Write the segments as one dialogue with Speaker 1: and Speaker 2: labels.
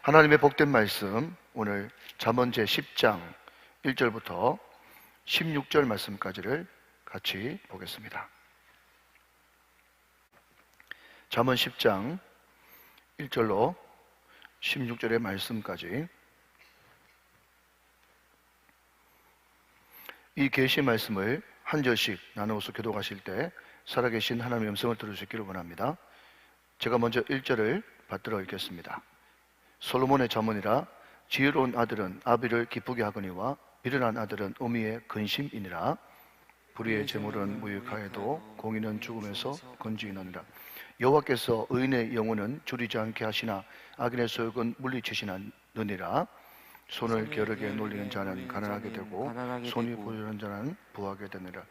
Speaker 1: 하나님의 복된 말씀, 오늘 잠언 제10장 1절부터 16절 말씀까지를 같이 보겠습니다. 잠언 10장 1절로 16절의 말씀까지, 이 계시 말씀을 한 절씩 나누어서 교독하실 때 살아계신 하나님의 음성을 들을 수 있기를 원합니다. 제가 먼저 1절을 받들어 읽겠습니다. 솔로몬의 잠언이라. 지혜로운 아들은 아비를 기쁘게 하거니와 미련한 아들은 어미의 근심이니라. 불의의 재물은 무익하여도 공의는 죽음에서 건지이느니라. 여호와께서 의인의 영혼은 줄이지 않게 하시나 악인의 소욕은 물리치시느니라. 손을 게으르게 놀리는 자는 가난하게 되고 손이 부유한 자는 부하게 되느니라.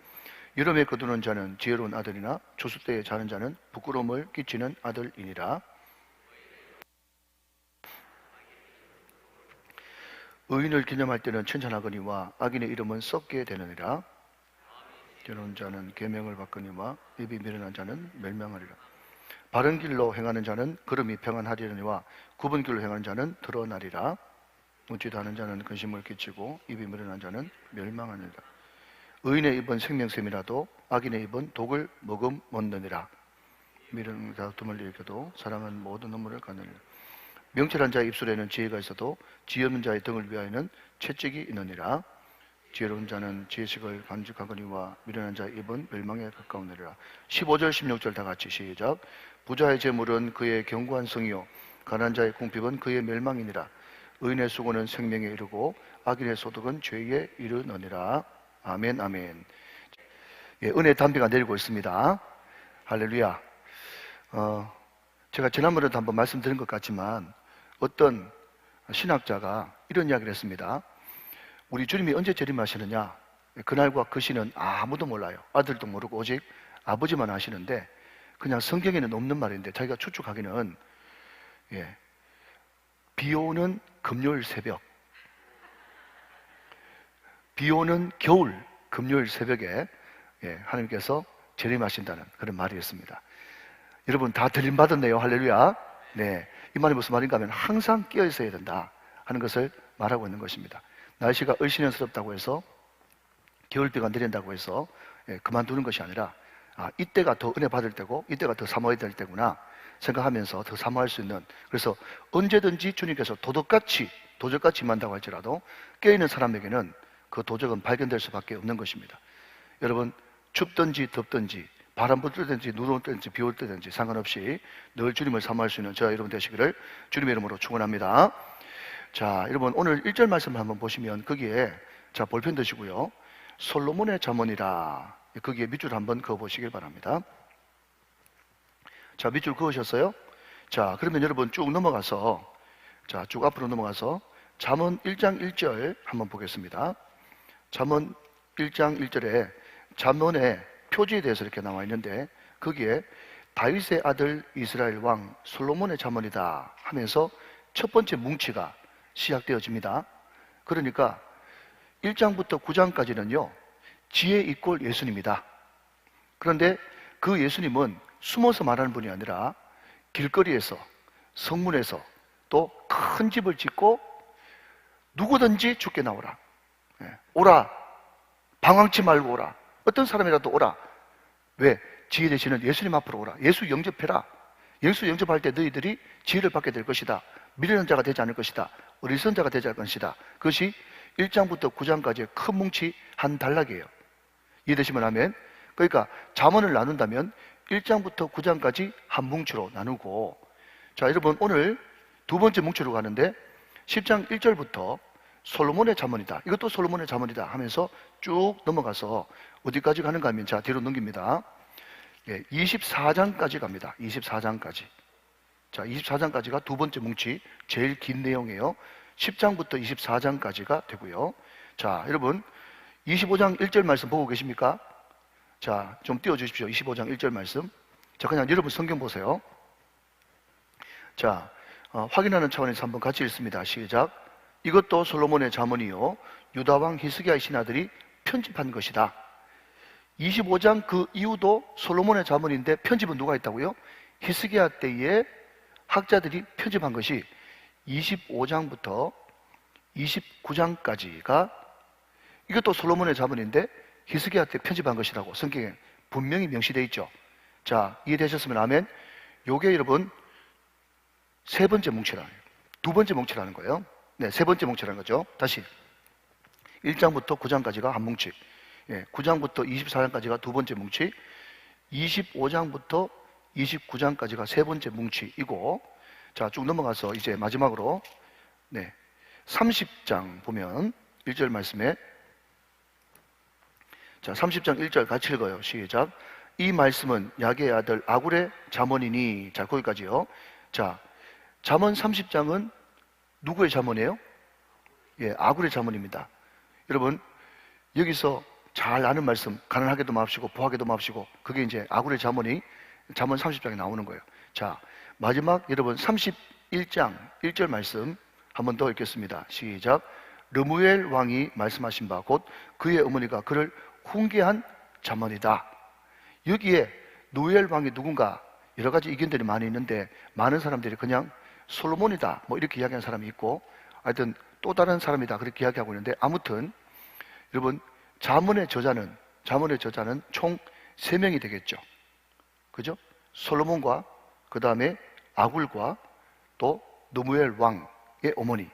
Speaker 1: 여름에 거두는 자는 지혜로운 아들이나 추수 때에 자는 자는 부끄러움을 끼치는 아들이니라. 의인을 기념할 때는 칭찬하거니와 악인의 이름은 썩게 되느니라. 지혜로운 자는 계명을 받거니와 입이 미련한 자는 멸망하리라. 바른 길로 행하는 자는 걸음이 평안하리니와 굽은 길로 행하는 자는 드러나리라. 묻지도 않은 자는 근심을 끼치고 입이 미련한 자는 멸망하니라. 의인의 입은 생명샘이라도 악인의 입은 독을 머금었느니라. 미련한 자 둠을 일으켜도 사랑은 모든 눈물을 가느니라. 명철한 자의 입술에는 지혜가 있어도 지혜 없는 자의 등을 위하여는 채찍이 있느니라. 지혜로운 자는 지식을 간직하거니와 미련한 자의 입은 멸망에 가까우느니라. 15절 16절 다 같이 시작. 부자의 재물은 그의 견고한 성이요 가난한 자의 궁핍은 그의 멸망이니라. 의인의 수고는 생명에 이르고 악인의 소득은 죄에 이르느니라. 아멘, 아멘. 예, 은혜의 담비가 내리고 있습니다. 할렐루야. 제가 지난번에도 한번 말씀드린 것 같지만 어떤 신학자가 이런 이야기를 했습니다. 우리 주님이 언제 재림하시느냐? 그날과 그 시는 아무도 몰라요. 아들도 모르고 오직 아버지만 아시는데, 그냥 성경에는 없는 말인데 자기가 추측하기는, 비 오는 금요일 새벽, 비 오는 겨울 금요일 새벽에 하나님께서 재림하신다는 그런 말이었습니다. 여러분 다 들림받았네요. 할렐루야. 네, 이 말이 무슨 말인가 하면 항상 깨어 있어야 된다 하는 것을 말하고 있는 것입니다. 날씨가 을씨년스럽다고 해서 겨울비가 내린다고 해서 그만두는 것이 아니라, 이때가 더 은혜 받을 때고 이때가 더 사모해야 될 때구나 생각하면서 더 사모할 수 있는, 그래서 언제든지 주님께서 도적같이 임한다고 할지라도 깨어있는 사람에게는 그 도적은 발견될 수밖에 없는 것입니다. 여러분, 춥든지 덥든지 바람 불 때든지 눈 올 때든지 비 올 때든지 상관없이 늘 주님을 사모할 수 있는 저와 여러분 되시기를 주님의 이름으로 축원합니다. 자, 여러분 오늘 1절 말씀을 한번 보시면 거기에, 자, 볼펜 드시고요, 솔로몬의 잠언이라, 거기에 밑줄 한번 그어보시길 바랍니다. 자, 밑줄 그으셨어요? 자, 그러면 여러분 쭉 넘어가서, 자, 쭉 앞으로 넘어가서 잠언 1장 1절 한번 보겠습니다. 잠언 1장 1절에 잠언의 표지에 대해서 이렇게 나와 있는데, 거기에 다윗의 아들 이스라엘 왕 솔로몬의 잠언이다 하면서 첫 번째 뭉치가 시작되어집니다. 그러니까 1장부터 9장까지는요 지혜 이꼴 예수님이다. 그런데 그 예수님은 숨어서 말하는 분이 아니라 길거리에서, 성문에서, 또 큰 집을 짓고 누구든지 죽게 나오라, 오라, 방황치 말고 오라, 어떤 사람이라도 오라. 왜? 지혜 되시는 예수님 앞으로 오라. 예수 영접해라. 예수 영접할 때 너희들이 지혜를 받게 될 것이다. 미련한 자가 되지 않을 것이다. 어리석은 자가 되지 않을 것이다. 그것이 1장부터 9장까지의 큰 뭉치 한 단락이에요. 이해되시면 아멘. 그러니까 잠언을 나눈다면 1장부터 9장까지 한 뭉치로 나누고, 자, 여러분 오늘 두 번째 뭉치로 가는데 10장 1절부터 솔로몬의 잠언이다, 이것도 솔로몬의 잠언이다 하면서 쭉 넘어가서 어디까지 가는가 하면, 자, 뒤로 넘깁니다. 24장까지 갑니다. 24장까지. 자, 24장까지가 두 번째 뭉치, 제일 긴 내용이에요. 10장부터 24장까지가 되고요. 자, 여러분 25장 1절 말씀 보고 계십니까? 자, 좀 띄워주십시오. 25장 1절 말씀. 자, 그냥 여러분 성경 보세요. 자, 확인하는 차원에서 한번 같이 읽습니다. 시작. 이것도 솔로몬의 잠언이요 유다왕 히스기야의 신하들이 편집한 것이다. 25장 그 이후도 솔로몬의 잠언인데 편집은 누가 했다고요? 히스기야 때에 학자들이 편집한 것이 25장부터 29장까지가 이것도 솔로몬의 자문인데 히스기야한테 편집한 것이라고 성경에 분명히 명시되어 있죠. 자, 이해되셨으면 아멘. 요게 여러분 세 번째 뭉치라는 거예요. 두 번째 뭉치라는 거예요. 네, 세 번째 뭉치라는 거죠. 다시 1장부터 9장까지가 한 뭉치, 9장부터 24장까지가 두 번째 뭉치, 25장부터 29장까지가 세 번째 뭉치이고, 자, 쭉 넘어가서 이제 마지막으로 30장 보면 1절 말씀에, 자, 30장 1절 같이 읽어요. 시작. 이 말씀은 야게의 아들 아굴의 잠언이니. 자, 거기까지요. 자, 잠언 30장은 누구의 잠언이에요? 아굴의 잠언입니다. 여러분, 여기서 잘 아는 말씀, 가난하게도 마옵시고 부하게도 마옵시고, 그게 이제 아굴의 잠언이 잠언 30장에 나오는 거예요. 자, 마지막 여러분 31장 1절 말씀 한 번 더 읽겠습니다. 시작. 르무엘 왕이 말씀하신 바 곧 그의 어머니가 그를 훈계한 잠언이다. 여기에 누엘 왕이 누군가 여러 가지 의견들이 많이 있는데, 많은 사람들이 그냥 솔로몬이다 뭐 이렇게 이야기하는 사람이 있고, 하여튼 또 다른 사람이다 그렇게 이야기하고 있는데, 아무튼 여러분 잠언의 저자는 총 3명이 되겠죠. 그죠? 솔로몬과 그 다음에 아굴과 또 누무엘 왕의 어머니,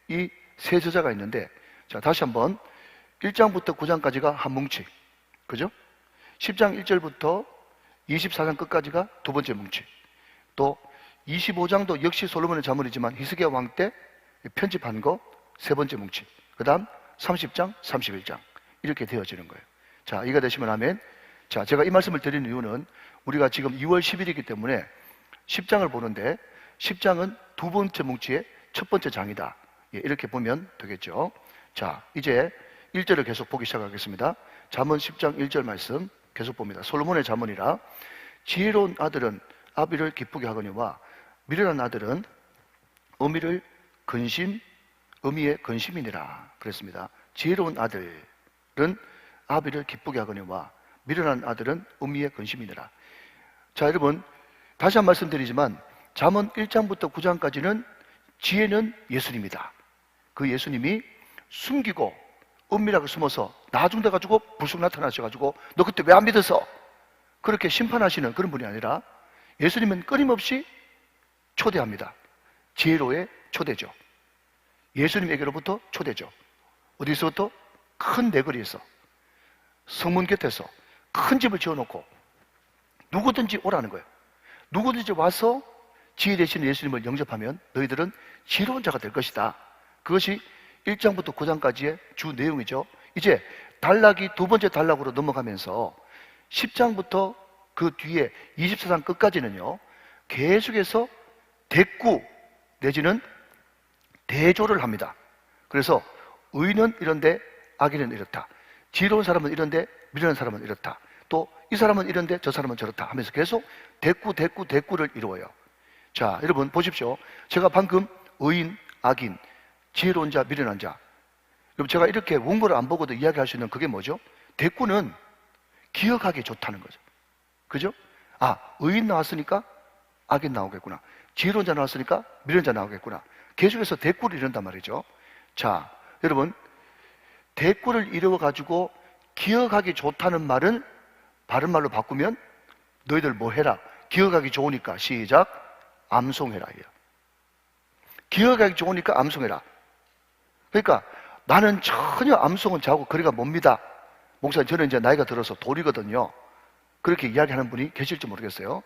Speaker 1: 이 세 저자가 있는데, 자, 다시 한번 1장부터 9장까지가 한 뭉치, 그죠? 10장 1절부터 24장 끝까지가 두 번째 뭉치, 또 25장도 역시 솔로몬의 잠언이지만 히스기야 왕 때 편집한 거 세 번째 뭉치, 그 다음 30장, 31장 이렇게 되어지는 거예요. 자, 이해가 되시면 아멘. 자, 제가 이 말씀을 드리는 이유는 우리가 지금 2월 10일이기 때문에 10장을 보는데 10장은 두 번째 뭉치의 첫 번째 장이다. 이렇게 보면 되겠죠. 자, 이제 1절을 계속 보기 시작하겠습니다. 잠언 10장 1절 말씀 계속 봅니다. 솔로몬의 잠언이라. 지혜로운 아들은 아비를 기쁘게 하거니와 미련한 아들은 어미의 근심이니라. 그랬습니다. 지혜로운 아들은 아비를 기쁘게 하거니와 미련한 아들은 어미의 근심이니라. 자, 여러분 다시 한 말씀드리지만 잠언 1장부터 9장까지는 지혜는 예수님이다. 그 예수님이 숨기고 은밀하게 숨어서 나중 돼가지고 불쑥 나타나셔가지고 너 그때 왜 안 믿었어? 그렇게 심판하시는 그런 분이 아니라 예수님은 끊임없이 초대합니다. 지혜로의 초대죠. 예수님에게로부터 초대죠. 어디서부터? 큰 내거리에서, 성문 곁에서 큰 집을 지어놓고 누구든지 오라는 거예요. 누구든지 와서 지혜 되시는 예수님을 영접하면 너희들은 지혜로운 자가 될 것이다. 그것이 1장부터 9장까지의 주 내용이죠. 이제 단락이 두 번째 단락으로 넘어가면서 10장부터 그 뒤에 24장 끝까지는요, 계속해서 대꾸 내지는 대조를 합니다. 그래서 의인은 이런데 악인은 이렇다. 지혜로운 사람은 이런데 미련한 사람은 이렇다. 또 이 사람은 이런데 저 사람은 저렇다 하면서 계속 대꾸를 이루어요. 자, 여러분 보십시오. 제가 방금 의인, 악인, 지혜로운 자, 미련한 자, 여러분 제가 이렇게 원고를 안 보고도 이야기할 수 있는 그게 뭐죠? 대꾸는 기억하기 좋다는 거죠. 그죠? 아, 의인 나왔으니까 악인 나오겠구나. 지혜로운 자 나왔으니까 미련한 자 나오겠구나. 계속해서 대꾸를 이룬단 말이죠. 자, 여러분 대꾸를 이루어가지고 기억하기 좋다는 말은 바른말로 바꾸면 너희들 뭐 해라? 기억하기 좋으니까 시작, 암송해라. 기억하기 좋으니까 암송해라. 그러니까 나는 전혀 암송은 자고 거리가 멉니다. 목사님, 저는 이제 나이가 들어서 돌이거든요. 그렇게 이야기하는 분이 계실지 모르겠어요.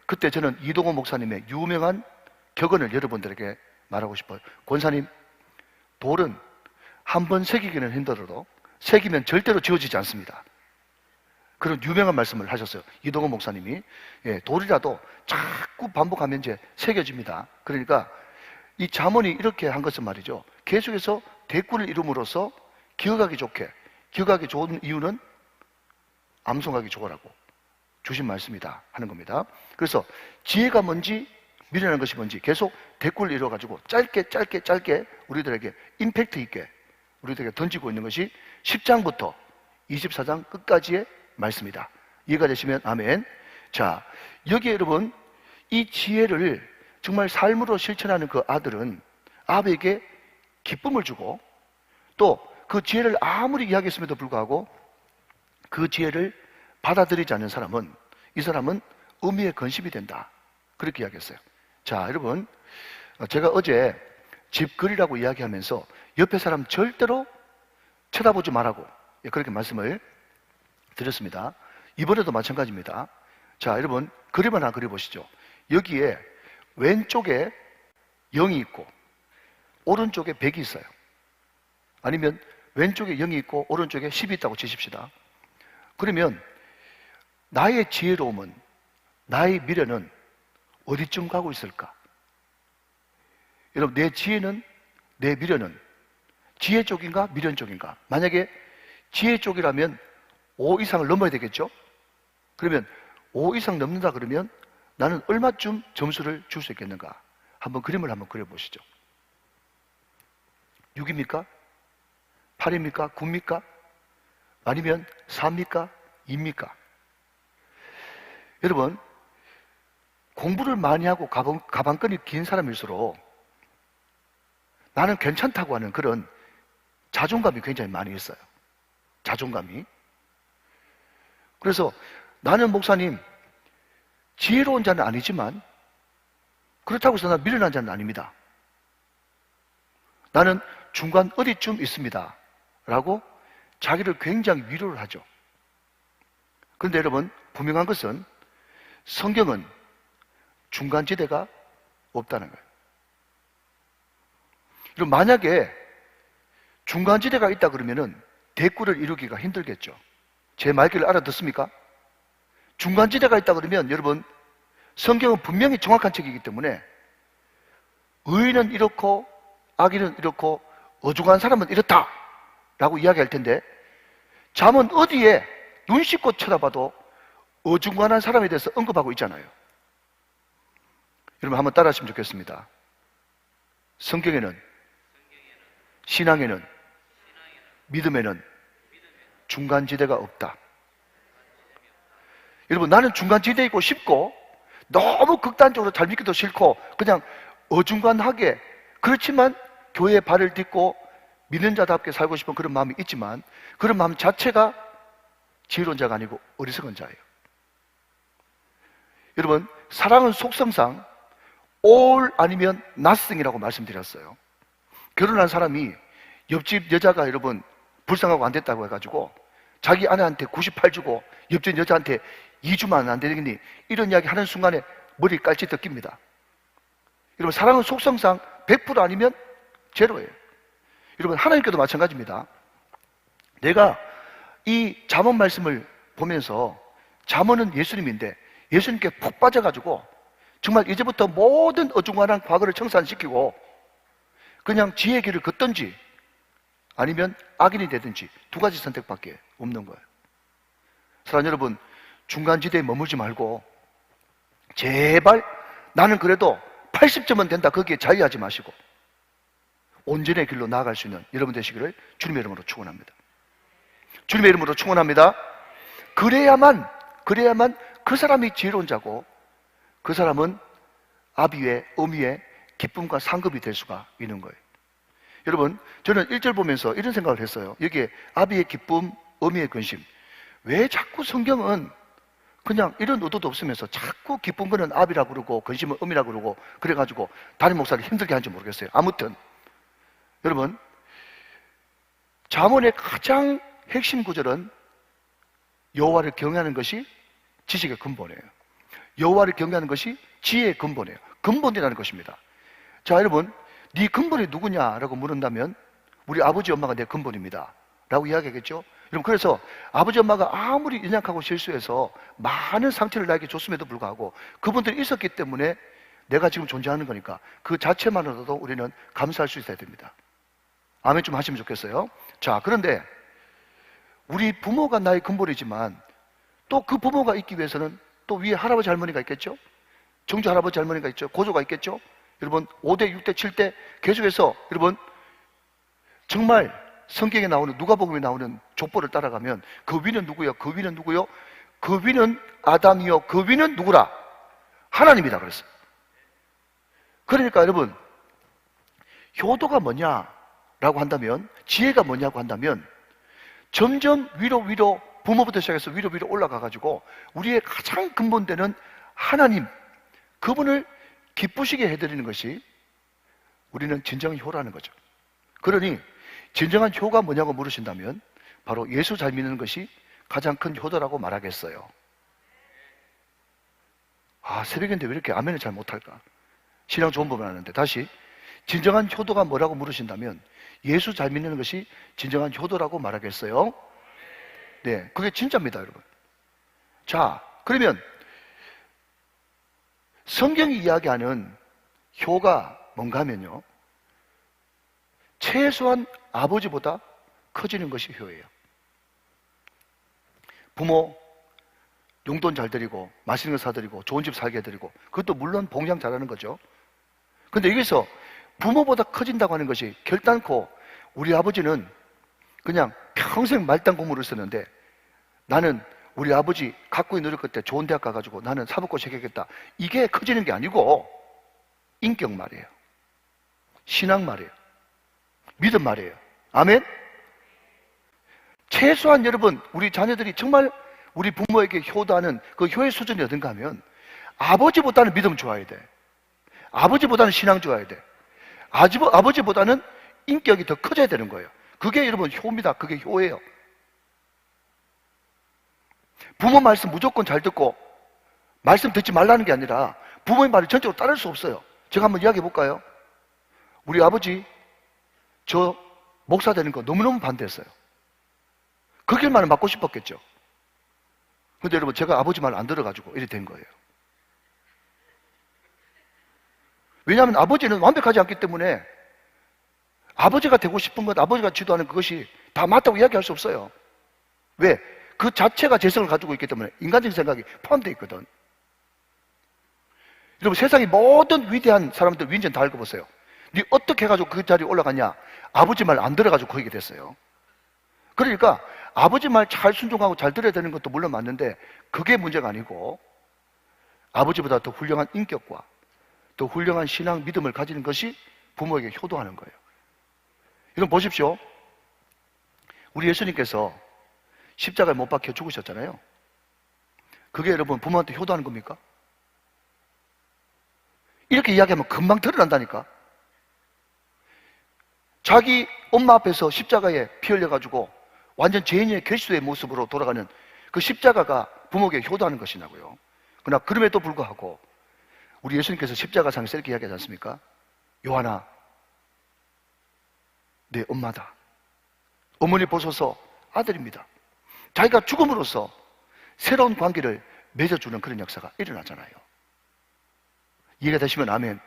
Speaker 1: 그때 저는 이동호 목사님의 유명한 격언을 여러분들에게 말하고 싶어요. 권사님, 돌은 한 번 새기기는 힘들어도 새기면 절대로 지워지지 않습니다. 그런 유명한 말씀을 하셨어요. 이동호 목사님이. 돌이라도 자꾸 반복하면 이제 새겨집니다. 그러니까 이 잠언이 이렇게 한 것은 말이죠, 계속해서 대꾸를 이룸으로써 기억하기 좋은 이유는 암송하기 좋으라고 주신 말씀이다 하는 겁니다. 그래서 지혜가 뭔지 미련한 것이 뭔지 계속 대꾸를 이뤄가지고 짧게 우리들에게 임팩트 있게 우리들에게 던지고 있는 것이 10장부터 24장 끝까지의 말씀이다. 이해가 되시면 아멘. 자, 여기에 여러분 이 지혜를 정말 삶으로 실천하는 그 아들은 아비에게 기쁨을 주고 또 그 지혜를 아무리 이야기했음에도 불구하고 그 지혜를 받아들이지 않는 사람은 이 사람은 의미의 건심이 된다. 그렇게 이야기했어요. 자, 여러분, 제가 어제 집거리라고 이야기하면서 옆에 사람 절대로 쳐다보지 말라고 그렇게 말씀을 드렸습니다. 이번에도 마찬가지입니다. 자, 여러분, 그림 하나 그려보시죠. 여기에 왼쪽에 0이 있고 오른쪽에 100이 있어요. 아니면 왼쪽에 0이 있고 오른쪽에 10이 있다고 치십시다. 그러면 나의 지혜로움은, 나의 미래는 어디쯤 가고 있을까? 여러분, 내 지혜는, 내 미래는 지혜 쪽인가 미련 쪽인가? 만약에 지혜 쪽이라면 5 이상을 넘어야 되겠죠? 그러면 5 이상 넘는다 그러면 나는 얼마쯤 점수를 줄 수 있겠는가? 한번 그림을 한번 그려보시죠. 6입니까? 8입니까? 9입니까? 아니면 4입니까? 2입니까? 여러분, 공부를 많이 하고 가방끈이 긴 사람일수록 나는 괜찮다고 하는 그런 자존감이 굉장히 많이 있어요. 자존감이. 그래서 나는 목사님, 지혜로운 자는 아니지만 그렇다고 해서 나는 미련한 자는 아닙니다. 나는 중간 어디쯤 있습니다. 라고 자기를 굉장히 위로를 하죠. 그런데 여러분, 분명한 것은 성경은 중간지대가 없다는 거예요. 여러분, 만약에 중간지대가 있다 그러면은 대꾸를 이루기가 힘들겠죠. 제 말귀를 알아듣습니까? 중간지대가 있다 그러면 여러분, 성경은 분명히 정확한 책이기 때문에 의인은 이렇고 악인은 이렇고 어중한 사람은 이렇다 라고 이야기할 텐데, 잠언 어디에 눈 씻고 쳐다봐도 어중간한 사람에 대해서 언급하고 있잖아요. 여러분, 한번 따라하시면 좋겠습니다. 성경에는, 신앙에는, 믿음에는 중간지대가 없다. 여러분, 나는 중간지대에 있고 싶고 너무 극단적으로 잘 믿기도 싫고 그냥 어중간하게, 그렇지만 교회에 발을 딛고 믿는 자답게 살고 싶은 그런 마음이 있지만 그런 마음 자체가 지혜로운 자가 아니고 어리석은 자예요. 여러분, 사랑은 속성상 all 아니면 nothing이라고 말씀드렸어요. 결혼한 사람이 옆집 여자가 여러분 불쌍하고 안 됐다고 해가지고 자기 아내한테 98 주고 옆집 여자한테 2주만 안 되겠니? 이런 이야기 하는 순간에 머리 깔치 뜯깁니다. 여러분, 사랑은 속성상 100% 아니면 제로예요. 여러분, 하나님께도 마찬가지입니다. 내가 이 잠언 말씀을 보면서, 잠언은 예수님인데 예수님께 푹 빠져가지고 정말 이제부터 모든 어중간한 과거를 청산시키고 그냥 지혜의 길을 걷든지 아니면 악인이 되든지 두 가지 선택밖에 없는 거예요. 사랑하는 여러분, 중간지대에 머물지 말고 제발 나는 그래도 80점은 된다, 거기에 자유하지 마시고 온전의 길로 나아갈 수 있는 여러분 되시기를 주님의 이름으로 축원합니다. 주님의 이름으로 축원합니다. 그래야만 그 사람이 지혜로운 자고 그 사람은 아비의 어미의 기쁨과 상급이 될 수가 있는 거예요. 여러분, 저는 1절 보면서 이런 생각을 했어요. 여기에 아비의 기쁨, 어미의 근심. 왜 자꾸 성경은 그냥 이런 의도도 없으면서 자꾸 기쁜 거는 아비라고 그러고 근심은 어미라고 그러고 그래가지고 담임 목사를 힘들게 하는지 모르겠어요. 아무튼 여러분, 잠언의 가장 핵심 구절은 여호와를 경외하는 것이 지식의 근본이에요. 여호와를 경외하는 것이 지혜의 근본이에요. 근본이라는 것입니다. 자, 여러분, 네 근본이 누구냐라고 물은다면 우리 아버지 엄마가 내 근본입니다 라고 이야기하겠죠. 여러분, 그래서 아버지 엄마가 아무리 연약하고 실수해서 많은 상처를 나에게 줬음에도 불구하고 그분들이 있었기 때문에 내가 지금 존재하는 거니까 그 자체만으로도 우리는 감사할 수 있어야 됩니다. 아멘 좀 하시면 좋겠어요. 자, 그런데 우리 부모가 나의 근본이지만 또 그 부모가 있기 위해서는 또 위에 할아버지 할머니가 있겠죠. 정조 할아버지 할머니가 있죠. 고조가 있겠죠. 여러분, 5대, 6대, 7대 계속해서 여러분 정말 성경에 나오는, 누가복음에 나오는 족보를 따라가면 그 위는 누구요? 그 위는 누구요? 그 위는 아담이요. 그 위는 누구라? 하나님이다 그랬어요. 그러니까 여러분, 효도가 뭐냐라고 한다면, 지혜가 뭐냐고 한다면, 점점 위로 부모부터 시작해서 위로 올라가가지고 우리의 가장 근본되는 하나님, 그분을 기쁘시게 해드리는 것이 우리는 진정한 효라는 거죠. 그러니 진정한 효가 뭐냐고 물으신다면 바로 예수 잘 믿는 것이 가장 큰 효도라고 말하겠어요. 새벽인데 왜 이렇게 아멘을 잘 못할까? 신앙 좋은 부분 하는데, 다시, 진정한 효도가 뭐라고 물으신다면 예수 잘 믿는 것이 진정한 효도라고 말하겠어요? 네, 그게 진짜입니다, 여러분. 자, 그러면 성경이 이야기하는 효가 뭔가 하면요, 최소한 아버지보다 커지는 것이 효예요. 부모 용돈 잘 드리고 맛있는 거 사드리고 좋은 집 살게 해드리고, 그것도 물론 봉양 잘하는 거죠. 근데 여기서 부모보다 커진다고 하는 것이 결단코 우리 아버지는 그냥 평생 말단 공부를 쓰는데 나는 우리 아버지 갖고 있는 노력 끝에 좋은 대학 가가지고 나는 사법고 시작하겠다, 이게 커지는 게 아니고 인격 말이에요. 신앙 말이에요. 믿음 말이에요. 아멘? 최소한 여러분, 우리 자녀들이 정말 우리 부모에게 효도하는 그 효의 수준이 어딘가 하면 아버지보다는 믿음 좋아야 돼. 아버지보다는 신앙 좋아야 돼. 아버지보다는 인격이 더 커져야 되는 거예요. 그게 여러분 효입니다. 그게 효예요. 부모 말씀 무조건 잘 듣고 말씀 듣지 말라는 게 아니라 부모의 말을 전적으로 따를 수 없어요. 제가 한번 이야기해 볼까요? 우리 아버지 저 목사 되는 거 너무너무 반대했어요. 그 길만은 맞고 싶었겠죠. 근데 여러분, 제가 아버지 말 안 들어가지고 이렇게 된 거예요. 왜냐하면 아버지는 완벽하지 않기 때문에 아버지가 되고 싶은 것, 아버지가 지도하는 그것이 다 맞다고 이야기할 수 없어요. 왜? 그 자체가 재성을 가지고 있기 때문에 인간적인 생각이 포함되어 있거든. 여러분, 세상의 모든 위대한 사람들 위인전 다 읽어보세요. 네 어떻게 해가지고 그 자리에 올라갔냐? 아버지 말 안 들어가지고 거기게 됐어요. 그러니까 아버지 말 잘 순종하고 잘 들어야 되는 것도 물론 맞는데 그게 문제가 아니고 아버지보다 더 훌륭한 인격과 더 훌륭한 신앙 믿음을 가지는 것이 부모에게 효도하는 거예요. 이건 보십시오. 우리 예수님께서 십자가에 못 박혀 죽으셨잖아요. 그게 여러분 부모한테 효도하는 겁니까? 이렇게 이야기하면 금방 드러난다니까. 자기 엄마 앞에서 십자가에 피 흘려가지고 완전 죄인의 결수의 모습으로 돌아가는 그 십자가가 부모에게 효도하는 것이냐고요. 그러나 그럼에도 불구하고 우리 예수님께서 십자가상에서 이렇게 이야기하지 않습니까? 요한아, 내 엄마다. 어머니 보소서, 아들입니다. 자기가 죽음으로써 새로운 관계를 맺어주는 그런 역사가 일어나잖아요. 이해가 되시면 아멘.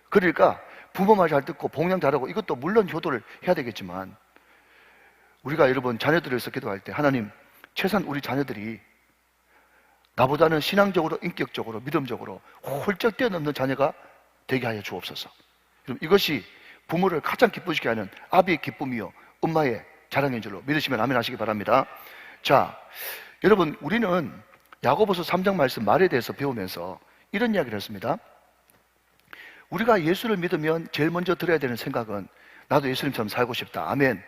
Speaker 1: 그러니까 부모 말 잘 듣고 봉양 잘하고 이것도 물론 효도를 해야 되겠지만 우리가 여러분 자녀들을 위해서 기도할 때 하나님, 최소한 우리 자녀들이 나보다는 신앙적으로, 인격적으로, 믿음적으로 훌쩍 뛰어넘는 자녀가 되게 하여 주옵소서. 이것이 부모를 가장 기쁘시게 하는 아비의 기쁨이요 엄마의 자랑인 줄로 믿으시면 아멘 하시기 바랍니다. 자, 여러분, 우리는 야고보서 3장 말씀 말에 대해서 배우면서 이런 이야기를 했습니다. 우리가 예수를 믿으면 제일 먼저 들어야 되는 생각은 나도 예수님처럼 살고 싶다. 아멘.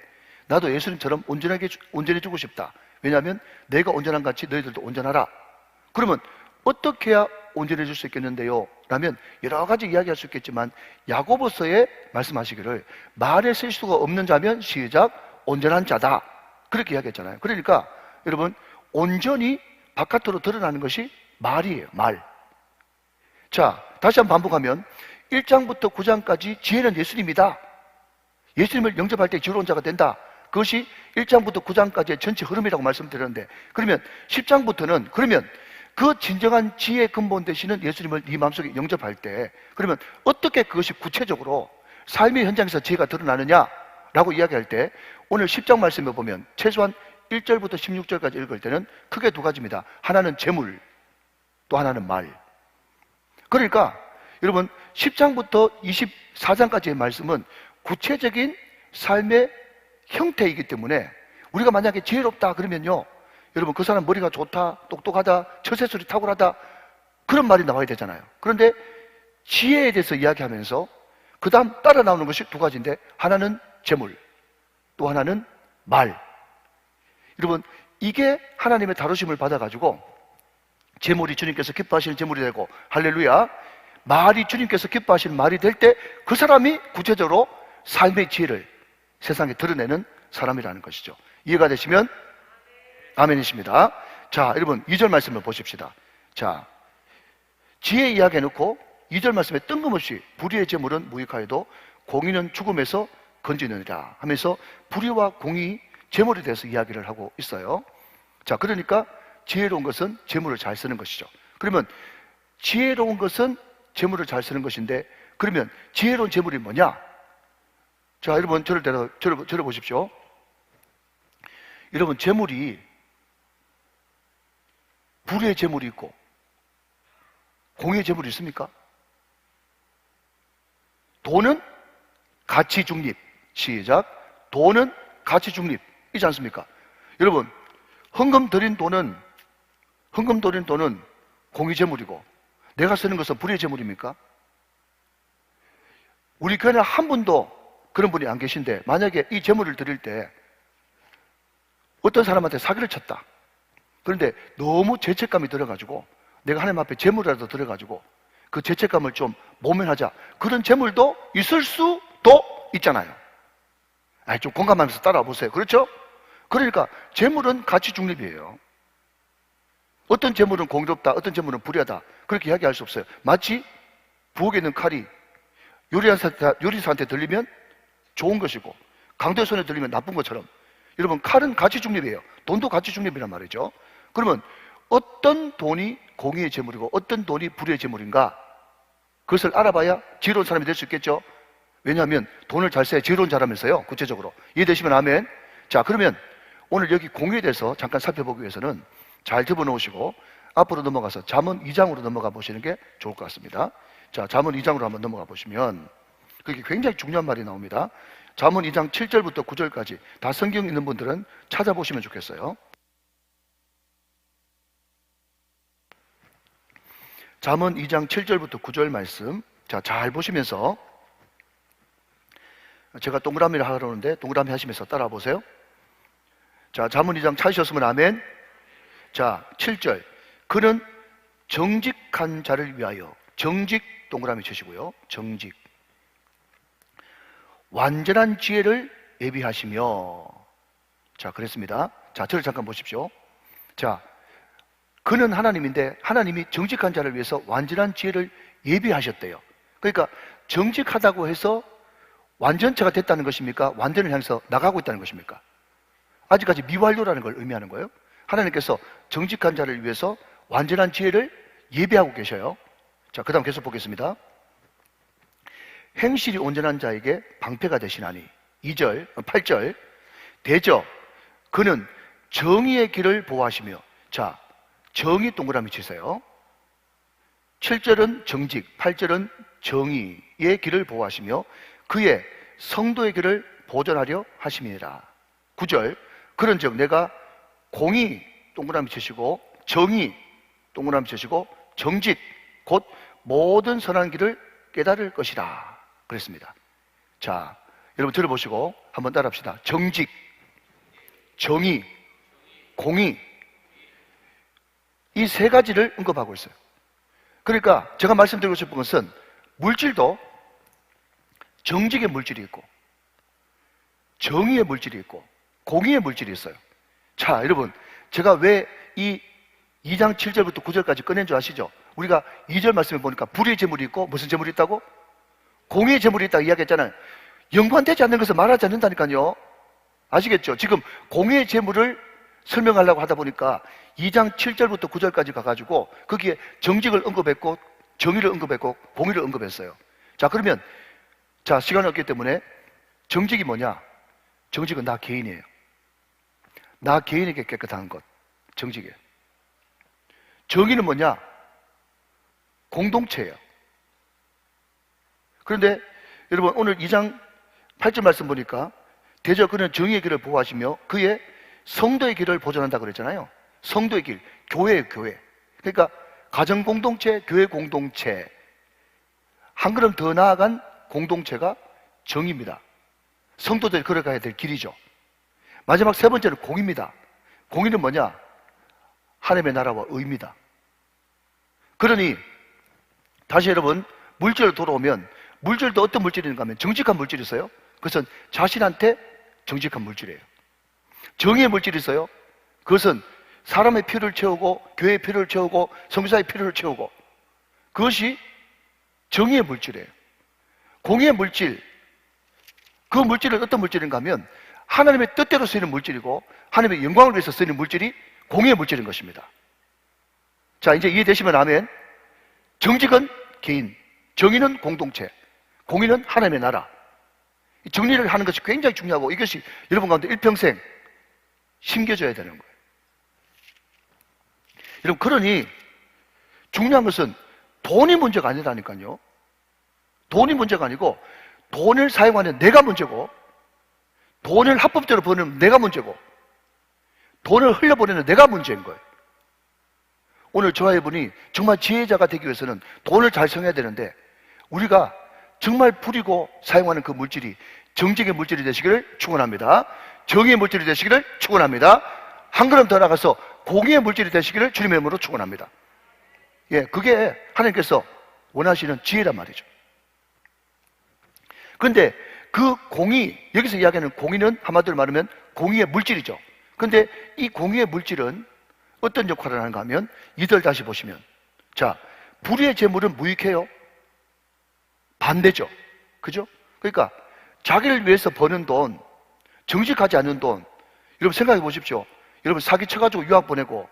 Speaker 1: 나도 예수님처럼 온전해지고 싶다. 왜냐하면 내가 온전한 같이 너희들도 온전하라. 그러면 어떻게 해야 온전해질 수 있겠는데요? 라면 여러 가지 이야기할 수 있겠지만 야고보서에 말씀하시기를 말에 쓸 수가 없는 자면 시작 온전한 자다. 그렇게 이야기했잖아요. 그러니까 여러분, 온전히 바깥으로 드러나는 것이 말이에요. 말. 자, 다시 한번 반복하면 1장부터 9장까지 지혜는 예수님이다. 예수님을 영접할 때 지혜로운 자가 된다. 그것이 1장부터 9장까지의 전체 흐름이라고 말씀드렸는데, 그러면 10장부터는 그러면 그 진정한 지혜의 근본 되시는 예수님을 네 마음속에 영접할 때 그러면 어떻게 그것이 구체적으로 삶의 현장에서 지혜가 드러나느냐라고 이야기할 때 오늘 10장 말씀에 보면 최소한 1절부터 16절까지 읽을 때는 크게 두 가지입니다. 하나는 재물, 또 하나는 말. 그러니까 여러분 10장부터 24장까지의 말씀은 구체적인 삶의 형태이기 때문에 우리가 만약에 지혜롭다 그러면요, 여러분 그 사람 머리가 좋다, 똑똑하다, 처세술이 탁월하다 그런 말이 나와야 되잖아요. 그런데 지혜에 대해서 이야기하면서 그 다음 따라 나오는 것이 두 가지인데, 하나는 재물, 또 하나는 말. 여러분, 이게 하나님의 다루심을 받아가지고 재물이 주님께서 기뻐하시는 재물이 되고, 할렐루야, 말이 주님께서 기뻐하시는 말이 될 때 그 사람이 구체적으로 삶의 지혜를 세상에 드러내는 사람이라는 것이죠. 이해가 되시면 아멘이십니다. 자, 여러분 2절 말씀을 보십시다. 자, 지혜 이야기 해놓고 2절 말씀에 뜬금없이 불의의 재물은 무익하여도 공의는 죽음에서 건지느니라 하면서 불의와 공의, 재물에 대해서 이야기를 하고 있어요. 자, 그러니까 지혜로운 것은 재물을 잘 쓰는 것이죠. 그러면 지혜로운 것은 재물을 잘 쓰는 것인데, 그러면 지혜로운 재물이 뭐냐? 자, 여러분 저를 보십시오. 여러분, 재물이 불의의 재물이 있고 공의의 재물이 있습니까? 돈은 가치 중립. 시작. 돈은 가치 중립이지 않습니까? 여러분, 헌금 드린 돈은 공의 재물이고, 내가 쓰는 것은 불의의 재물입니까? 우리 교회에 한 분도 그런 분이 안 계신데, 만약에 이 재물을 드릴 때 어떤 사람한테 사기를 쳤다. 그런데 너무 죄책감이 들어가지고, 내가 하나님 앞에 재물이라도 들어가지고 그 죄책감을 좀 모면하자, 그런 재물도 있을 수도 있잖아요. 좀 공감하면서 따라와 보세요. 그렇죠? 그러니까 재물은 가치 중립이에요. 어떤 재물은 공의롭다, 어떤 재물은 불의하다, 그렇게 이야기할 수 없어요. 마치 부엌에 있는 칼이 요리사한테 들리면 좋은 것이고 강도의 손에 들리면 나쁜 것처럼, 여러분, 칼은 가치 중립이에요. 돈도 가치 중립이란 말이죠. 그러면 어떤 돈이 공의의 재물이고 어떤 돈이 불의의 재물인가, 그것을 알아봐야 지혜로운 사람이 될 수 있겠죠. 왜냐하면 돈을 잘 써야 지혜로운 사람이면서요. 구체적으로 이해되시면 아멘. 자, 그러면 오늘 여기 공의에 대해서 잠깐 살펴보기 위해서는 잘 집어넣으시고 앞으로 넘어가서 잠언 2장으로 넘어가 보시는 게 좋을 것 같습니다. 자, 잠언 2장으로 한번 넘어가 보시면 그게 굉장히 중요한 말이 나옵니다. 잠언 2장 7절부터 9절까지 다 성경 있는 분들은 찾아보시면 좋겠어요. 잠언 2장 7절부터 9절 말씀, 자, 잘 보시면서, 제가 동그라미를 하려는데 동그라미 하시면서 따라와 보세요. 자, 잠언 2장 찾으셨으면 아멘. 자, 7절. 그는 정직한 자를 위하여, 정직 동그라미 치시고요. 정직. 완전한 지혜를 예비하시며. 자, 그랬습니다. 자, 저를 잠깐 보십시오. 자, 그는 하나님인데 하나님이 정직한 자를 위해서 완전한 지혜를 예비하셨대요. 그러니까 정직하다고 해서 완전체가 됐다는 것입니까? 완전을 향해서 나가고 있다는 것입니까? 아직까지 미완료라는 걸 의미하는 거예요. 하나님께서 정직한 자를 위해서 완전한 지혜를 예비하고 계셔요. 자, 그 다음 계속 보겠습니다. 행실이 온전한 자에게 방패가 되시나니. 8절. 대저 그는 정의의 길을 보호하시며. 자, 정의 동그라미 치세요. 7절은 정직, 8절은 정의의 길을 보호하시며 그의 성도의 길을 보존하려 하심이니라. 9절. 그런즉 내가 공의 동그라미 치시고 정의 동그라미 치시고 정직 곧 모든 선한 길을 깨달을 것이라 그랬습니다. 자, 여러분 들어보시고 한번 따라합시다. 정직, 정의, 공의, 이 세 가지를 언급하고 있어요. 그러니까 제가 말씀드리고 싶은 것은 물질도 정직의 물질이 있고 정의의 물질이 있고 공의의 물질이 있어요. 자, 여러분, 제가 왜 이 2장 7절부터 9절까지 꺼낸 줄 아시죠? 우리가 2절 말씀에 보니까 불의의 재물이 있고 무슨 재물이 있다고? 공의의 재물이 있다고 이야기했잖아요. 연관되지 않는 것을 말하지 않는다니까요. 아시겠죠? 지금 공의의 재물을 설명하려고 하다 보니까 2장 7절부터 9절까지 가가지고 거기에 정직을 언급했고 정의를 언급했고 공의를 언급했어요. 자, 그러면 자, 시간이 없기 때문에 정직이 뭐냐? 정직은 나 개인이에요. 나 개인에게 깨끗한 것, 정직이에요. 정의는 뭐냐? 공동체예요. 그런데 여러분 오늘 2장 8절 말씀 보니까 대저 그는 정의의 길을 보호하시며 그의 성도의 길을 보존한다고 그랬잖아요. 성도의 길, 교회예요, 교회. 그러니까 가정 공동체, 교회 공동체. 한 걸음 더 나아간 공동체가 정입니다. 성도들이 걸어가야 될 길이죠. 마지막 세 번째는 공입니다. 공의는 뭐냐? 하나님의 나라와 의입니다. 그러니 다시 여러분, 물질로 돌아오면 물질도 어떤 물질인가 하면 정직한 물질이 있어요. 그것은 자신한테 정직한 물질이에요. 정의의 물질이 있어요. 그것은 사람의 필요를 채우고 교회의 필요를 채우고 선교사의 필요를 채우고, 그것이 정의의 물질이에요. 공의의 물질, 그 물질은 어떤 물질인가 하면 하나님의 뜻대로 쓰이는 물질이고 하나님의 영광을 위해서 쓰이는 물질이 공의의 물질인 것입니다. 자, 이제 이해되시면 아멘. 정직은 개인, 정의는 공동체, 공의는 하나님의 나라. 정리를 하는 것이 굉장히 중요하고 이것이 여러분 가운데 일평생 심겨져야 되는 거예요. 여러분, 그러니 중요한 것은 돈이 문제가 아니라니까요. 돈이 문제가 아니고 돈을 사용하는 내가 문제고, 돈을 합법적으로 버는 내가 문제고, 돈을 흘려보내는 내가 문제인 거예요. 오늘 저와 이분이 정말 지혜자가 되기 위해서는 돈을 잘 사용해야 되는데, 우리가 정말 부리고 사용하는 그 물질이 정직의 물질이 되시기를 축원합니다. 정의의 물질이 되시기를 축원합니다. 한 걸음 더 나가서 공의의 물질이 되시기를 주님의 이름으로 축원합니다. 예, 그게 하나님께서 원하시는 지혜란 말이죠. 그런데 그 공의, 여기서 이야기하는 공의는 한마디로 말하면 공의의 물질이죠. 그런데 이 공의의 물질은 어떤 역할을 하는가 하면, 이들 다시 보시면, 자, 불의의 재물은 무익해요? 반대죠. 그죠? 그러니까 자기를 위해서 버는 돈, 정직하지 않은 돈, 여러분 생각해 보십시오. 여러분 사기 쳐가지고 유학 보내고,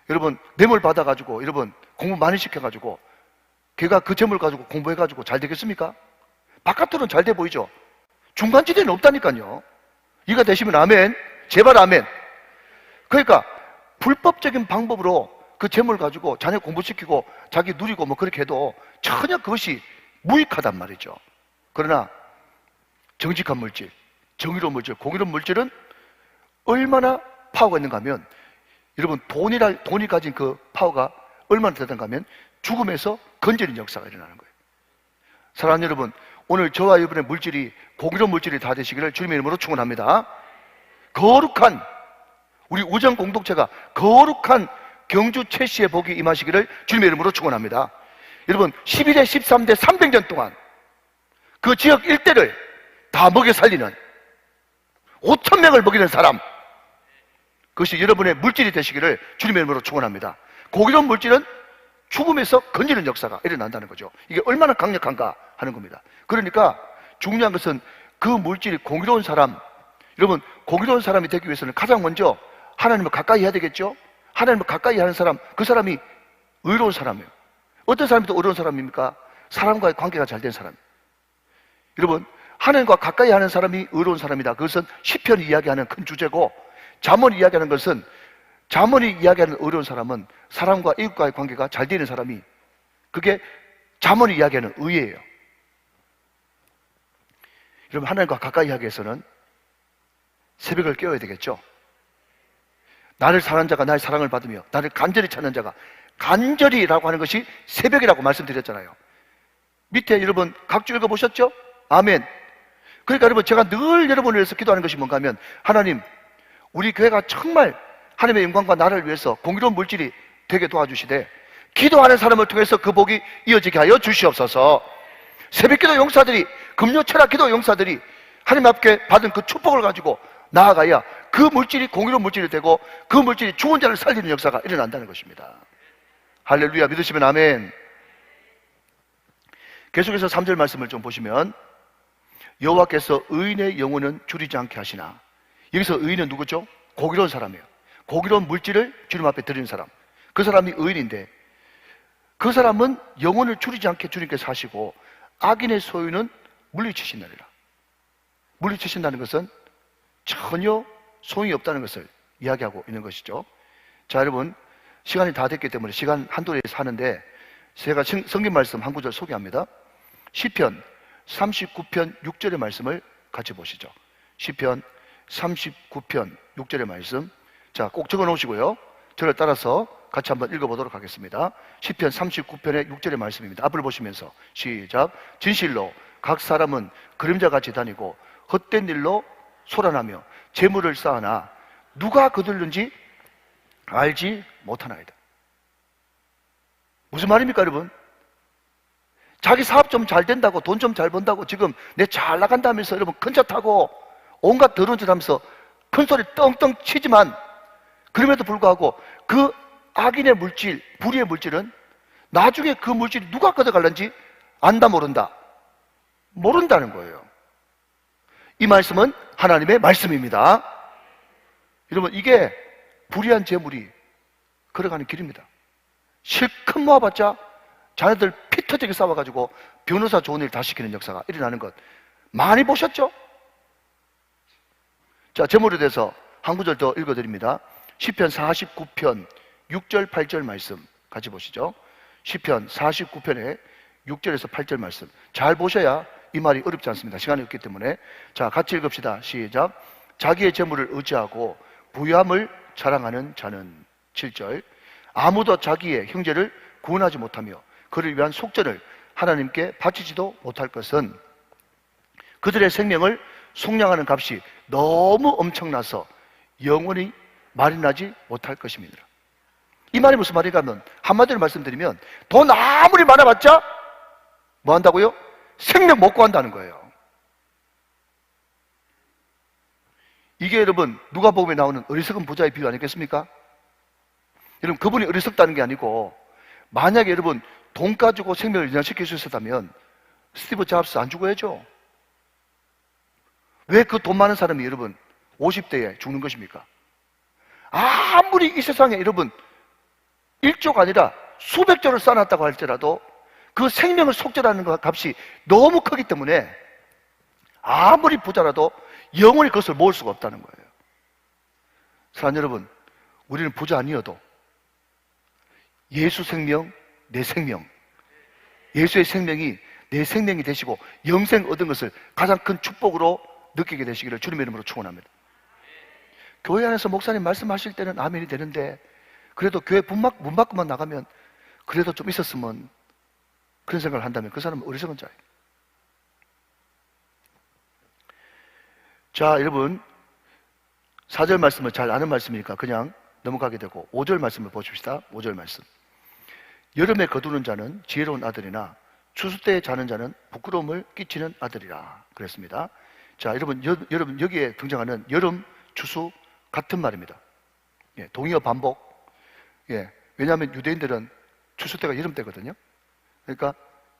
Speaker 1: 여러분 뇌물 받아가지고, 여러분 공부 많이 시켜가지고, 걔가 그 재물 가지고 공부해가지고 잘 되겠습니까? 바깥으로는 잘 돼 보이죠? 중간지대는 없다니까요. 이해가 되시면 아멘. 제발 아멘. 그러니까 불법적인 방법으로 그 재물 가지고 자녀 공부시키고 자기 누리고 뭐 그렇게 해도 전혀 그것이 무익하단 말이죠. 그러나 정직한 물질, 정의로운 물질, 공의로운 물질은 얼마나 파워가 있는가 하면, 여러분 돈이 가진 그 파워가 얼마나 대단한가 하면 죽음에서 건지는 역사가 일어나는 거예요. 사랑하는 여러분, 오늘 저와 이분의 물질이 공의로운 물질이 다 되시기를 주님의 이름으로 축원합니다. 거룩한 우리 우정 공동체가 거룩한 경주 최씨의 복이 임하시기를 주님의 이름으로 축원합니다. 여러분 11대 13대 300년 동안 그 지역 일대를 다 먹여 살리는 5,000명을 먹이는 사람, 그것이 여러분의 물질이 되시기를 주님의 이름으로 축원합니다. 공의로운 물질은 죽음에서 건지는 역사가 일어난다는 거죠. 이게 얼마나 강력한가 하는 겁니다. 그러니까 중요한 것은 그 물질이 공의로운 사람, 여러분 공의로운 사람이 되기 위해서는 가장 먼저 하나님을 가까이 해야 되겠죠. 하나님을 가까이 하는 사람, 그 사람이 의로운 사람이에요. 어떤 사람이 더 의로운 사람입니까? 사람과의 관계가 잘 된 사람. 여러분 하나님과 가까이 하는 사람이 의로운 사람이다. 그것은 시편이 이야기하는 큰 주제고, 잠언이 이야기하는 것은, 잠언이 이야기하는 의로운 사람은 사람과 이웃과의 관계가 잘 되는 사람이, 그게 잠언이 이야기하는 의예요. 여러분 하나님과 가까이 하기 위해서는 새벽을 깨워야 되겠죠. 나를 사랑하는 자가 나의 사랑을 받으며 나를 간절히 찾는 자가, 간절히라고 하는 것이 새벽이라고 말씀드렸잖아요. 밑에 여러분 각주 읽어보셨죠? 아멘. 그러니까 여러분 제가 늘 여러분을 위해서 기도하는 것이 뭔가 하면, 하나님 우리 교회가 정말 하나님의 영광과 나를 위해서 공의로운 물질이 되게 도와주시되, 기도하는 사람을 통해서 그 복이 이어지게 하여 주시옵소서. 새벽기도 용사들이, 금요 철학 기도 용사들이 하나님 앞에 받은 그 축복을 가지고 나아가야 그 물질이 공의로운 물질이 되고 그 물질이 죽은 자를 살리는 역사가 일어난다는 것입니다. 할렐루야. 믿으시면 아멘. 계속해서 3절 말씀을 좀 보시면, 여호와께서 의인의 영혼은 줄이지 않게 하시나. 여기서 의인은 누구죠? 공의로운 사람이에요. 공의로운 물질을 주님 앞에 드리는 사람, 그 사람이 의인인데, 그 사람은 영혼을 줄이지 않게 주님께서 하시고 악인의 소유는 물리치신다니라. 물리치신다는 것은 전혀 소용이 없다는 것을 이야기하고 있는 것이죠. 자, 여러분 시간이 다 됐기 때문에 시간 한도에서 하는데, 제가 성경 말씀 한 구절 소개합니다. 시편 39편 6절의 말씀을 같이 보시죠. 시편 39편 6절의 말씀, 자, 꼭 적어 놓으시고요, 저를 따라서 같이 한번 읽어보도록 하겠습니다. 시편 39편의 6절의 말씀입니다. 앞을 보시면서 시작. 진실로 각 사람은 그림자같이 다니고 헛된 일로 소란하며 재물을 쌓아나 누가 거둘는지 알지 못하나이다. 무슨 말입니까, 여러분? 자기 사업 좀 잘 된다고, 돈 좀 잘 번다고, 지금 내 잘 나간다면서 여러분 큰 차 타고 온갖 더러운 짓 하면서 큰 소리 떵떵 치지만, 그럼에도 불구하고 그 악인의 물질, 불의의 물질은 나중에 그 물질이 누가 걷어갈는지 안다 모른다? 모른다는 거예요. 이 말씀은 하나님의 말씀입니다. 여러분, 이게 불의한 재물이 걸어가는 길입니다. 실컷 모아봤자 자녀들 피 터지게 싸워가지고 변호사 좋은 일 다 시키는 역사가 일어나는 것 많이 보셨죠? 자, 재물에 대해서 한 구절 더 읽어드립니다. 시편 49편 6절 8절 말씀 같이 보시죠. 시편 49편에 6절에서 8절 말씀 잘 보셔야 이 말이 어렵지 않습니다. 시간이 없기 때문에. 자, 같이 읽읍시다. 시작. 자기의 재물을 의지하고 부유함을 자랑하는 자는 7절. 아무도 자기의 형제를 구원하지 못하며 그를 위한 속전을 하나님께 바치지도 못할 것은 그들의 생명을 속량하는 값이 너무 엄청나서 영원히 말이 나지 못할 것입니다. 이 말이 무슨 말인가 하면, 한마디로 말씀드리면 돈 아무리 많아봤자 뭐 한다고요? 생명 못 구한다는 거예요. 이게 여러분 누가복음에 나오는 어리석은 부자의 비유 아니겠습니까? 여러분, 그분이 어리석다는 게 아니고, 만약에 여러분 돈 가지고 생명을 연장시킬 수 있었다면 스티브 잡스 안 죽어야죠. 왜 그 돈 많은 사람이 여러분 50대에 죽는 것입니까? 아무리 이 세상에 여러분 1조가 아니라 수백 조를 쌓아놨다고 할지라도 그 생명을 속죄하는 값이 너무 크기 때문에 아무리 부자라도 영원히 그것을 모을 수가 없다는 거예요. 사랑하는 여러분, 우리는 부자 아니어도 예수 생명, 내 생명, 예수의 생명이 내 생명이 되시고 영생 얻은 것을 가장 큰 축복으로 느끼게 되시기를 주님의 이름으로 축원합니다. 교회 안에서 목사님 말씀하실 때는 아멘이 되는데, 그래도 교회 문 밖만 나가면 그래도 좀 있었으면, 그런 생각을 한다면 그 사람은 어리석은 자예요. 자, 여러분 4절 말씀을 잘 아는 말씀이니까 그냥 넘어가게 되고 5절 말씀을 보십시다. 5절 말씀. 여름에 거두는 자는 지혜로운 아들이나 추수 때에 자는 자는 부끄러움을 끼치는 아들이라 그랬습니다. 자, 여러분 여기에 등장하는 여름, 추수 같은 말입니다. 예, 동의어 반복. 예, 왜냐하면 유대인들은 추수 때가 여름 때거든요. 그러니까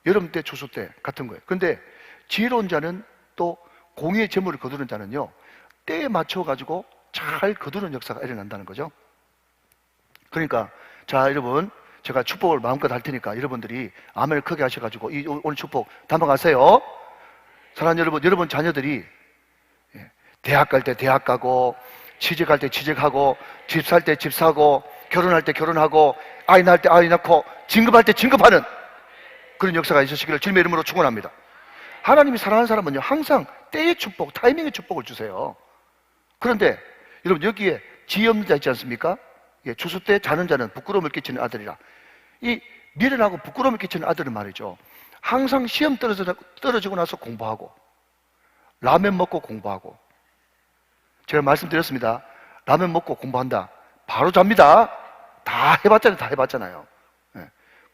Speaker 1: 여름 때, 추수 때 같은 거예요. 근데 지혜로운 자는 또 공의의 재물을 거두는 자는요, 때에 맞춰가지고 잘 거두는 역사가 일어난다는 거죠. 그러니까 자, 여러분 제가 축복을 마음껏 할 테니까 여러분들이 아멘을 크게 하셔가지고 오늘 축복 담아가세요. 사랑하는 여러분 자녀들이 대학 갈 때 대학 가고, 취직할 때 취직하고, 집 살 때 집 사고, 결혼할 때 결혼하고, 아이 낳을 때 아이 낳고, 진급할 때 진급하는 그런 역사가 있으시기를 주님의 이름으로 축원합니다. 하나님이 사랑하는 사람은요, 항상 때의 축복, 타이밍의 축복을 주세요. 그런데 여러분 여기에 지혜 없는 자 있지 않습니까? 예, 추수 때 자는 자는 부끄러움을 끼치는 아들이라. 이 미련하고 부끄러움을 끼치는 아들은 말이죠, 항상 시험 떨어지고 나서 공부하고, 라면 먹고 공부하고. 제가 말씀드렸습니다. 라면 먹고 공부한다, 바로 잡니다. 다 해봤잖아요. 예.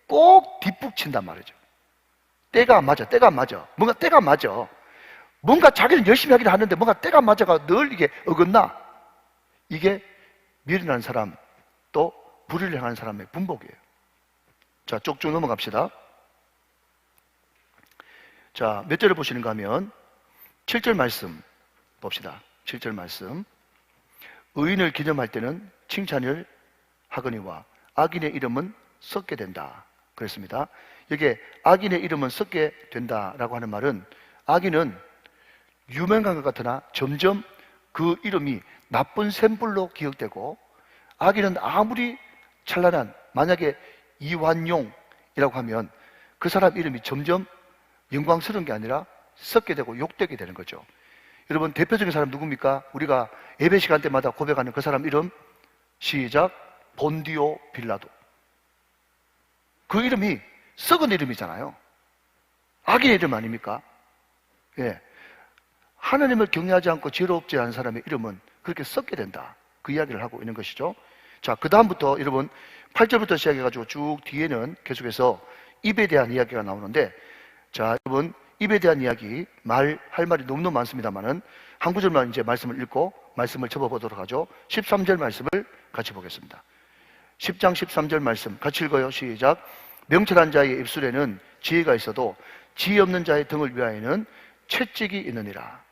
Speaker 1: 꼭 뒷북친단 말이죠. 때가 안 맞아. 뭔가 때가 안 맞아. 뭔가 자기는 열심히 하긴 하는데 뭔가 때가 안 맞아가 늘 이게 어긋나. 이게 미련한 사람, 또 불의를 행하는 사람의 분복이에요. 자, 쭉쭉 넘어갑시다. 자, 몇 절을 보시는가 하면 7절 말씀 봅시다. 7절 말씀. 의인을 기념할 때는 칭찬을 하거니와 악인의 이름은 썩게 된다 그랬습니다. 여기에 악인의 이름은 썩게 된다라고 하는 말은, 악인은 유명한 것 같으나 점점 그 이름이 나쁜 샘불로 기억되고, 악인은 아무리 찬란한, 만약에 이완용이라고 하면 그 사람 이름이 점점 영광스러운 게 아니라 썩게 되고 욕되게 되는 거죠. 여러분 대표적인 사람 누굽니까? 우리가 예배 시간 때마다 고백하는 그 사람 이름, 시작, 본디오 빌라도. 그 이름이 썩은 이름이잖아요. 악의 이름 아닙니까? 예. 하나님을 경외하지 않고 지혜롭지 않은 사람의 이름은 그렇게 썩게 된다. 그 이야기를 하고 있는 것이죠. 자, 그 다음부터 여러분 8절부터 시작해가지고 쭉 뒤에는 계속해서 입에 대한 이야기가 나오는데, 자, 여러분 입에 대한 이야기 할 말이 너무너무 많습니다만은 한 구절만 이제 말씀을 읽고 말씀을 접어보도록 하죠. 13절 말씀을 같이 보겠습니다. 10장 13절 말씀 같이 읽어요. 시작. 명철한 자의 입술에는 지혜가 있어도 지혜 없는 자의 등을 위하여는 채찍이 있느니라.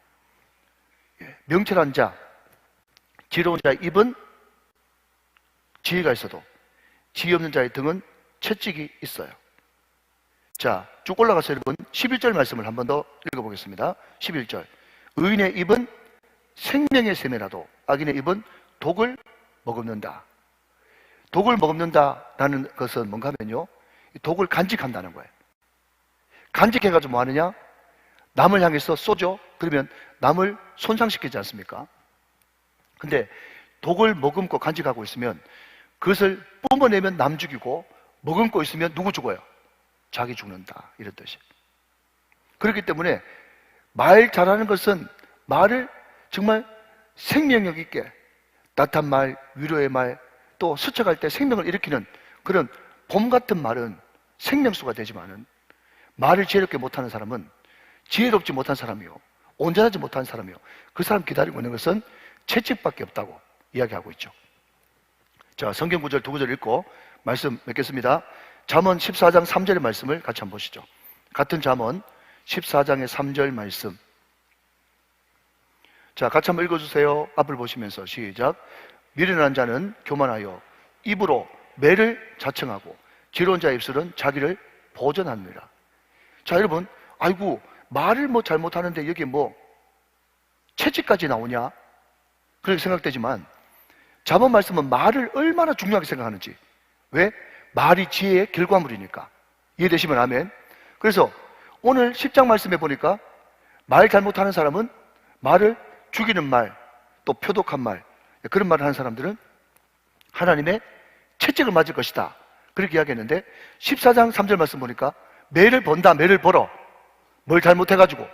Speaker 1: 명철한 자, 지혜로운 자의 입은 지혜가 있어도 지혜 없는 자의 등은 채찍이 있어요. 자, 쭉 올라가서 여러분 11절 말씀을 한 번 더 읽어보겠습니다. 11절. 의인의 입은 생명의 샘이라도 악인의 입은 독을 머금는다. 독을 머금는다라는 것은 뭔가 하면요, 독을 간직한다는 거예요. 간직해가지고 뭐 하느냐? 남을 향해서 쏘죠. 그러면 남을 손상시키지 않습니까? 근데 독을 머금고 간직하고 있으면 그것을 뿜어내면 남 죽이고, 머금고 있으면 누구 죽어요? 자기 죽는다, 이런 뜻이에요. 그렇기 때문에 말 잘하는 것은 말을 정말 생명력 있게, 따뜻한 말, 위로의 말, 또 스쳐갈 때 생명을 일으키는 그런 봄 같은 말은 생명수가 되지만은, 말을 지혜롭게 못하는 사람은 지혜롭지 못한 사람이요, 온전하지 못한 사람이요, 그 사람 기다리고 있는 것은 채찍밖에 없다고 이야기하고 있죠. 자, 성경 구절 두 구절 읽고 말씀 맺겠습니다. 잠언 14장 3절의 말씀을 같이 한번 보시죠. 같은 잠언 14장의 3절 말씀. 자, 같이 한번 읽어주세요. 앞을 보시면서 시작. 미련한 자는 교만하여 입으로 매를 자청하고 지혜로운 자의 입술은 자기를 보전합니다. 자, 여러분, 아이고 말을 뭐 잘못하는데 여기 뭐 채찍까지 나오냐? 그렇게 생각되지만 잠언 말씀은 말을 얼마나 중요하게 생각하는지. 왜? 말이 지혜의 결과물이니까. 이해되시면 아멘. 그래서 오늘 10장 말씀에 보니까 말 잘못하는 사람은 말을 죽이는 말, 또 표독한 말, 그런 말을 하는 사람들은 하나님의 채찍을 맞을 것이다, 그렇게 이야기했는데 14장 3절 말씀 보니까 매를 번다, 매를 벌어. 뭘 잘못해가지고?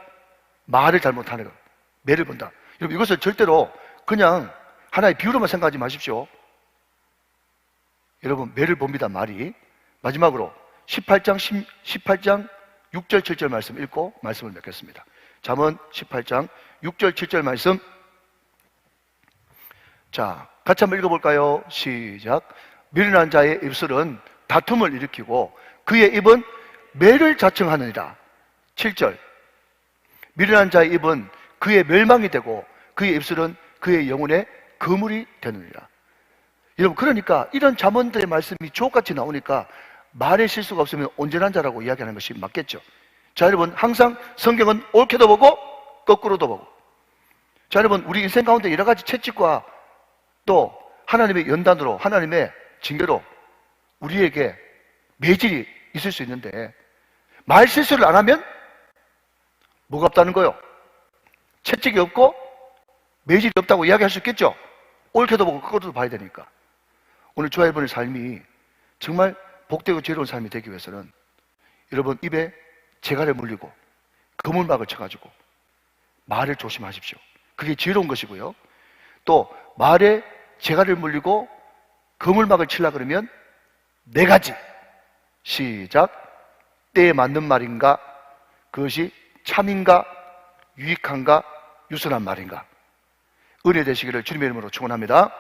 Speaker 1: 말을 잘못하는 거, 매를 번다. 여러분, 이것을 절대로 그냥 하나의 비유로만 생각하지 마십시오. 여러분, 매를 봅니다, 말이. 마지막으로 18장 6절 7절 말씀 읽고 말씀을 맺겠습니다. 잠언 18장 6절 7절 말씀. 자, 같이 한번 읽어볼까요? 시작. 미련한 자의 입술은 다툼을 일으키고 그의 입은 매를 자청하느니라. 7절. 미련한 자의 입은 그의 멸망이 되고 그의 입술은 그의 영혼의 거물이 되느니라. 여러분, 그러니까 이런 잠언들의 말씀이 주옥같이 나오니까 말의 실수가 없으면 온전한 자라고 이야기하는 것이 맞겠죠. 자, 여러분, 항상 성경은 옳게도 보고 거꾸로도 보고. 자, 여러분, 우리 인생 가운데 여러 가지 채찍과 또 하나님의 연단으로, 하나님의 징계로 우리에게 매질이 있을 수 있는데, 말 실수를 안 하면 뭐가 없다는 거요? 채찍이 없고 매질이 없다고 이야기할 수 있겠죠. 옳게도 보고 거꾸로도 봐야 되니까. 오늘 저와 여러분의 삶이 정말 복되고 지혜로운 삶이 되기 위해서는 여러분 입에 재갈을 물리고 그물막을 쳐가지고 말을 조심하십시오. 그게 지혜로운 것이고요. 또 말에 재갈을 물리고 그물막을 치려고 그러면 네 가지. 시작. 때에 맞는 말인가? 그것이 참인가? 유익한가? 유순한 말인가? 은혜 되시기를 주님의 이름으로 축원합니다.